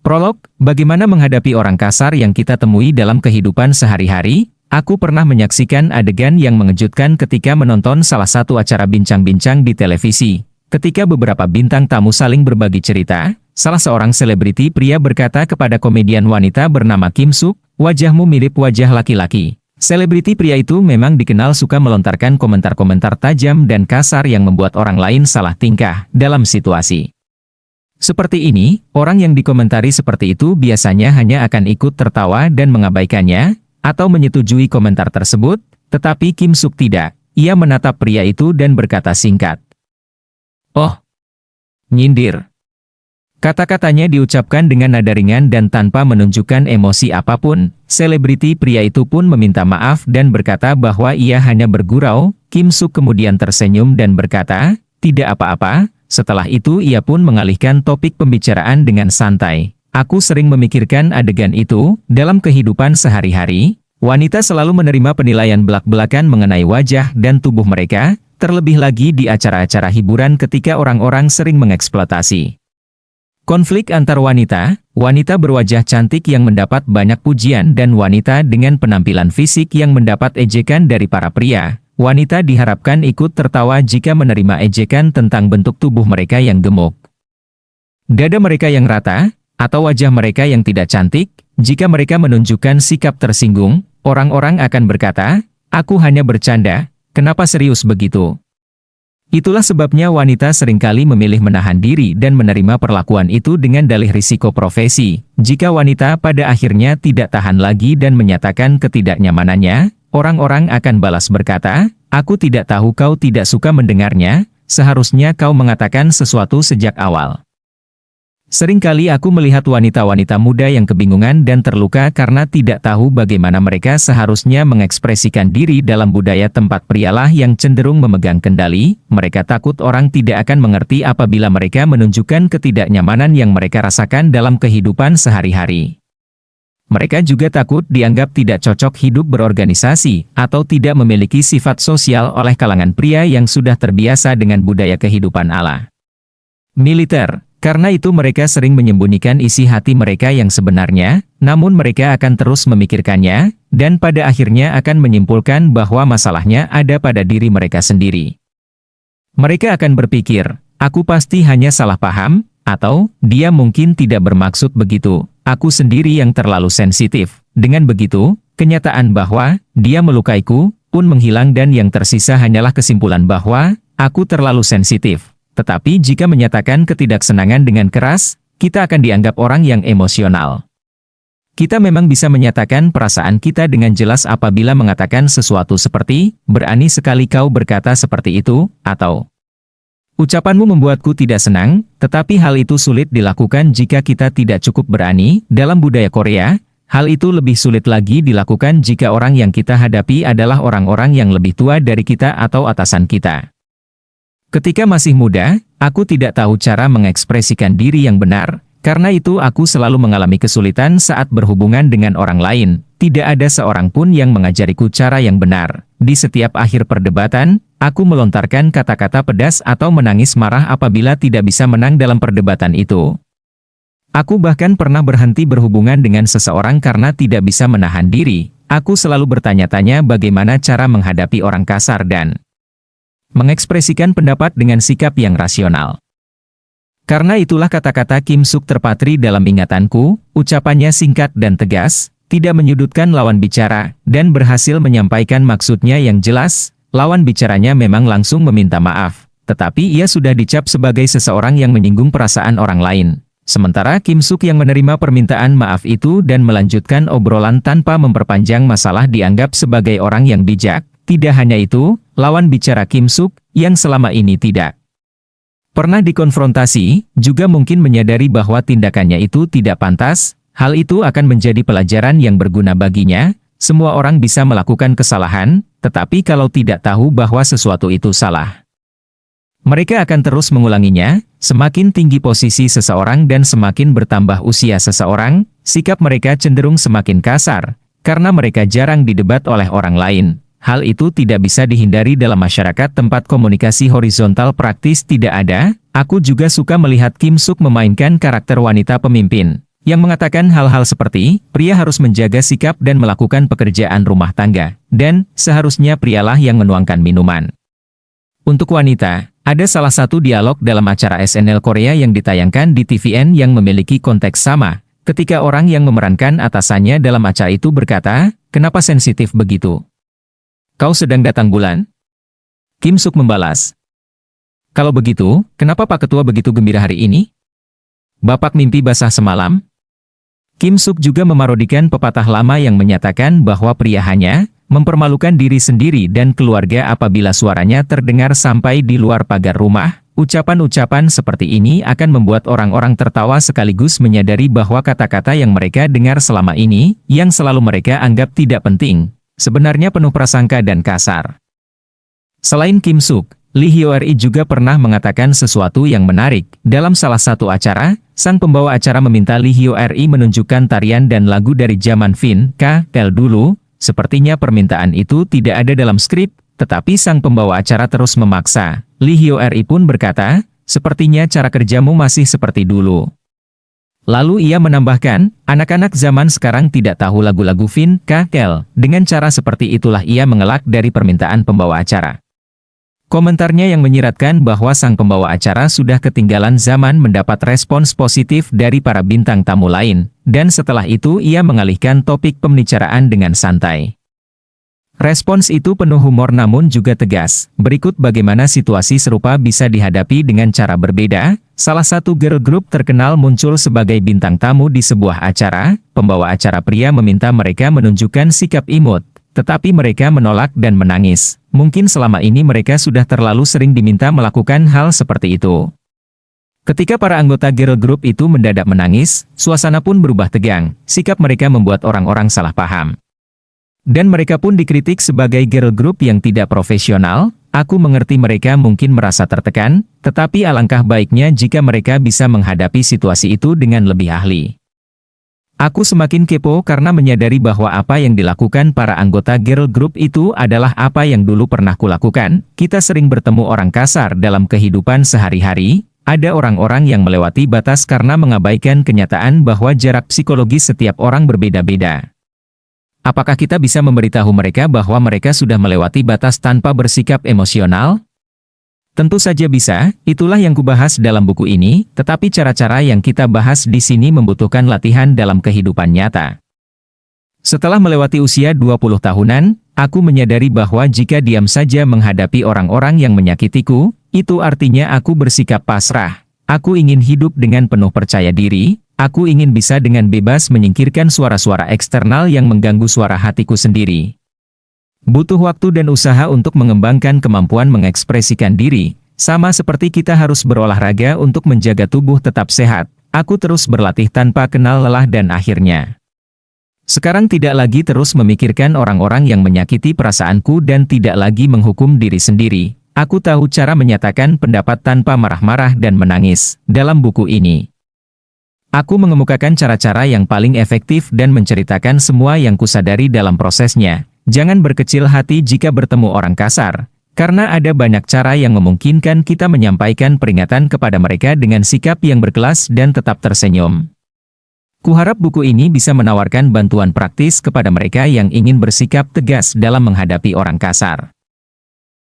Prolog, bagaimana menghadapi orang kasar yang kita temui dalam kehidupan sehari-hari? Aku pernah menyaksikan adegan yang mengejutkan ketika menonton salah satu acara bincang-bincang di televisi. Ketika beberapa bintang tamu saling berbagi cerita, salah seorang selebriti pria berkata kepada komedian wanita bernama Kim Suk, "Wajahmu mirip wajah laki-laki." Selebriti pria itu memang dikenal suka melontarkan komentar-komentar tajam dan kasar yang membuat orang lain salah tingkah dalam situasi seperti ini. Orang yang dikomentari seperti itu biasanya hanya akan ikut tertawa dan mengabaikannya, atau menyetujui komentar tersebut, tetapi Kim Suk tidak. Ia menatap pria itu dan berkata singkat, "Oh, nyindir." Kata-katanya diucapkan dengan nada ringan dan tanpa menunjukkan emosi apapun. Selebriti pria itu pun meminta maaf dan berkata bahwa ia hanya bergurau. Kim Suk kemudian tersenyum dan berkata, "Tidak apa-apa." Setelah itu ia pun mengalihkan topik pembicaraan dengan santai. "Aku sering memikirkan adegan itu, dalam kehidupan sehari-hari, wanita selalu menerima penilaian belak-belakan mengenai wajah dan tubuh mereka, terlebih lagi di acara-acara hiburan ketika orang-orang sering mengeksploitasi konflik antar wanita, wanita berwajah cantik yang mendapat banyak pujian dan wanita dengan penampilan fisik yang mendapat ejekan dari para pria. Wanita diharapkan ikut tertawa jika menerima ejekan tentang bentuk tubuh mereka yang gemuk, dada mereka yang rata, atau wajah mereka yang tidak cantik. Jika mereka menunjukkan sikap tersinggung, orang-orang akan berkata, 'Aku hanya bercanda, kenapa serius begitu?' Itulah sebabnya wanita seringkali memilih menahan diri dan menerima perlakuan itu dengan dalih risiko profesi. Jika wanita pada akhirnya tidak tahan lagi dan menyatakan ketidaknyamanannya, orang-orang akan balas berkata, 'Aku tidak tahu kau tidak suka mendengarnya, seharusnya kau mengatakan sesuatu sejak awal.' Seringkali aku melihat wanita-wanita muda yang kebingungan dan terluka karena tidak tahu bagaimana mereka seharusnya mengekspresikan diri dalam budaya tempat prialah yang cenderung memegang kendali. Mereka takut orang tidak akan mengerti apabila mereka menunjukkan ketidaknyamanan yang mereka rasakan dalam kehidupan sehari-hari. Mereka juga takut dianggap tidak cocok hidup berorganisasi, atau tidak memiliki sifat sosial oleh kalangan pria yang sudah terbiasa dengan budaya kehidupan ala militer. Karena itu mereka sering menyembunyikan isi hati mereka yang sebenarnya, namun mereka akan terus memikirkannya, dan pada akhirnya akan menyimpulkan bahwa masalahnya ada pada diri mereka sendiri. Mereka akan berpikir, 'Aku pasti hanya salah paham,' atau 'Dia mungkin tidak bermaksud begitu. Aku sendiri yang terlalu sensitif.' Dengan begitu, kenyataan bahwa dia melukaiku pun menghilang dan yang tersisa hanyalah kesimpulan bahwa aku terlalu sensitif. Tetapi jika menyatakan ketidaksenangan dengan keras, kita akan dianggap orang yang emosional. Kita memang bisa menyatakan perasaan kita dengan jelas apabila mengatakan sesuatu seperti, 'Berani sekali kau berkata seperti itu,' atau 'Ucapanmu membuatku tidak senang,' tetapi hal itu sulit dilakukan jika kita tidak cukup berani. Dalam budaya Korea, hal itu lebih sulit lagi dilakukan jika orang yang kita hadapi adalah orang-orang yang lebih tua dari kita atau atasan kita. Ketika masih muda, aku tidak tahu cara mengekspresikan diri yang benar, karena itu aku selalu mengalami kesulitan saat berhubungan dengan orang lain. Tidak ada seorang pun yang mengajariku cara yang benar. Di setiap akhir perdebatan, aku melontarkan kata-kata pedas atau menangis marah apabila tidak bisa menang dalam perdebatan itu. Aku bahkan pernah berhenti berhubungan dengan seseorang karena tidak bisa menahan diri. Aku selalu bertanya-tanya bagaimana cara menghadapi orang kasar dan mengekspresikan pendapat dengan sikap yang rasional. Karena itulah kata-kata Kim Suk terpatri dalam ingatanku. Ucapannya singkat dan tegas, tidak menyudutkan lawan bicara, dan berhasil menyampaikan maksudnya yang jelas. Lawan bicaranya memang langsung meminta maaf, tetapi ia sudah dicap sebagai seseorang yang menyinggung perasaan orang lain. Sementara Kim Suk yang menerima permintaan maaf itu dan melanjutkan obrolan tanpa memperpanjang masalah dianggap sebagai orang yang bijak. Tidak hanya itu, lawan bicara Kim Suk, yang selama ini tidak pernah dikonfrontasi, juga mungkin menyadari bahwa tindakannya itu tidak pantas. Hal itu akan menjadi pelajaran yang berguna baginya. Semua orang bisa melakukan kesalahan, tetapi kalau tidak tahu bahwa sesuatu itu salah, mereka akan terus mengulanginya. Semakin tinggi posisi seseorang dan semakin bertambah usia seseorang, sikap mereka cenderung semakin kasar, karena mereka jarang didebat oleh orang lain. Hal itu tidak bisa dihindari dalam masyarakat tempat komunikasi horizontal praktis tidak ada. Aku juga suka melihat Kim Suk memainkan karakter wanita pemimpin. yang mengatakan hal-hal seperti, pria harus menjaga sikap dan melakukan pekerjaan rumah tangga, dan seharusnya prialah yang menuangkan minuman. Untuk wanita, ada salah satu dialog dalam acara SNL Korea yang ditayangkan di TVN yang memiliki konteks sama, ketika orang yang memerankan atasannya dalam acara itu berkata, "Kenapa sensitif begitu? Kau sedang datang bulan?" Kim Suk membalas, "Kalau begitu, kenapa Pak Ketua begitu gembira hari ini? Bapak mimpi basah semalam?" Kim Suk juga memarodikan pepatah lama yang menyatakan bahwa pria hanya mempermalukan diri sendiri dan keluarga apabila suaranya terdengar sampai di luar pagar rumah. Ucapan-ucapan seperti ini akan membuat orang-orang tertawa sekaligus menyadari bahwa kata-kata yang mereka dengar selama ini, yang selalu mereka anggap tidak penting, sebenarnya penuh prasangka dan kasar. Selain Kim Suk, Lee Hyo-ri juga pernah mengatakan sesuatu yang menarik. Dalam salah satu acara, sang pembawa acara meminta Lee Hyo-ri menunjukkan tarian dan lagu dari zaman Vin K-tel dulu. Sepertinya permintaan itu tidak ada dalam skrip, tetapi sang pembawa acara terus memaksa. Lee Hyo-ri pun berkata, "Sepertinya cara kerjamu masih seperti dulu." Lalu ia menambahkan, anak-anak zaman sekarang tidak tahu lagu-lagu Vin K-tel. Dengan cara seperti itulah ia mengelak dari permintaan pembawa acara. Komentarnya yang menyiratkan bahwa sang pembawa acara sudah ketinggalan zaman mendapat respons positif dari para bintang tamu lain, dan setelah itu ia mengalihkan topik pembicaraan dengan santai. Respons itu penuh humor namun juga tegas. Berikut bagaimana situasi serupa bisa dihadapi dengan cara berbeda. Salah satu girl group terkenal muncul sebagai bintang tamu di sebuah acara. Pembawa acara pria meminta mereka menunjukkan sikap imut, tetapi mereka menolak dan menangis. Mungkin selama ini mereka sudah terlalu sering diminta melakukan hal seperti itu. Ketika para anggota girl group itu mendadak menangis, suasana pun berubah tegang. Sikap mereka membuat orang-orang salah paham. Dan mereka pun dikritik sebagai girl group yang tidak profesional. Aku mengerti mereka mungkin merasa tertekan, tetapi alangkah baiknya jika mereka bisa menghadapi situasi itu dengan lebih ahli. Aku semakin kepo karena menyadari bahwa apa yang dilakukan para anggota girl group itu adalah apa yang dulu pernah kulakukan. Kita sering bertemu orang kasar dalam kehidupan sehari-hari. Ada orang-orang yang melewati batas karena mengabaikan kenyataan bahwa jarak psikologis setiap orang berbeda-beda. Apakah kita bisa memberitahu mereka bahwa mereka sudah melewati batas tanpa bersikap emosional? Tentu saja bisa, itulah yang kubahas dalam buku ini, tetapi cara-cara yang kita bahas di sini membutuhkan latihan dalam kehidupan nyata. Setelah melewati usia 20 tahunan, aku menyadari bahwa jika diam saja menghadapi orang-orang yang menyakitiku, itu artinya aku bersikap pasrah. Aku ingin hidup dengan penuh percaya diri, aku ingin bisa dengan bebas menyingkirkan suara-suara eksternal yang mengganggu suara hatiku sendiri. Butuh waktu dan usaha untuk mengembangkan kemampuan mengekspresikan diri, sama seperti kita harus berolahraga untuk menjaga tubuh tetap sehat. Aku terus berlatih tanpa kenal lelah dan akhirnya sekarang tidak lagi terus memikirkan orang-orang yang menyakiti perasaanku dan tidak lagi menghukum diri sendiri. Aku tahu cara menyatakan pendapat tanpa marah-marah dan menangis. Dalam buku ini, aku mengemukakan cara-cara yang paling efektif dan menceritakan semua yang kusadari dalam prosesnya. Jangan berkecil hati jika bertemu orang kasar, karena ada banyak cara yang memungkinkan kita menyampaikan peringatan kepada mereka dengan sikap yang berkelas dan tetap tersenyum. Kuharap buku ini bisa menawarkan bantuan praktis kepada mereka yang ingin bersikap tegas dalam menghadapi orang kasar.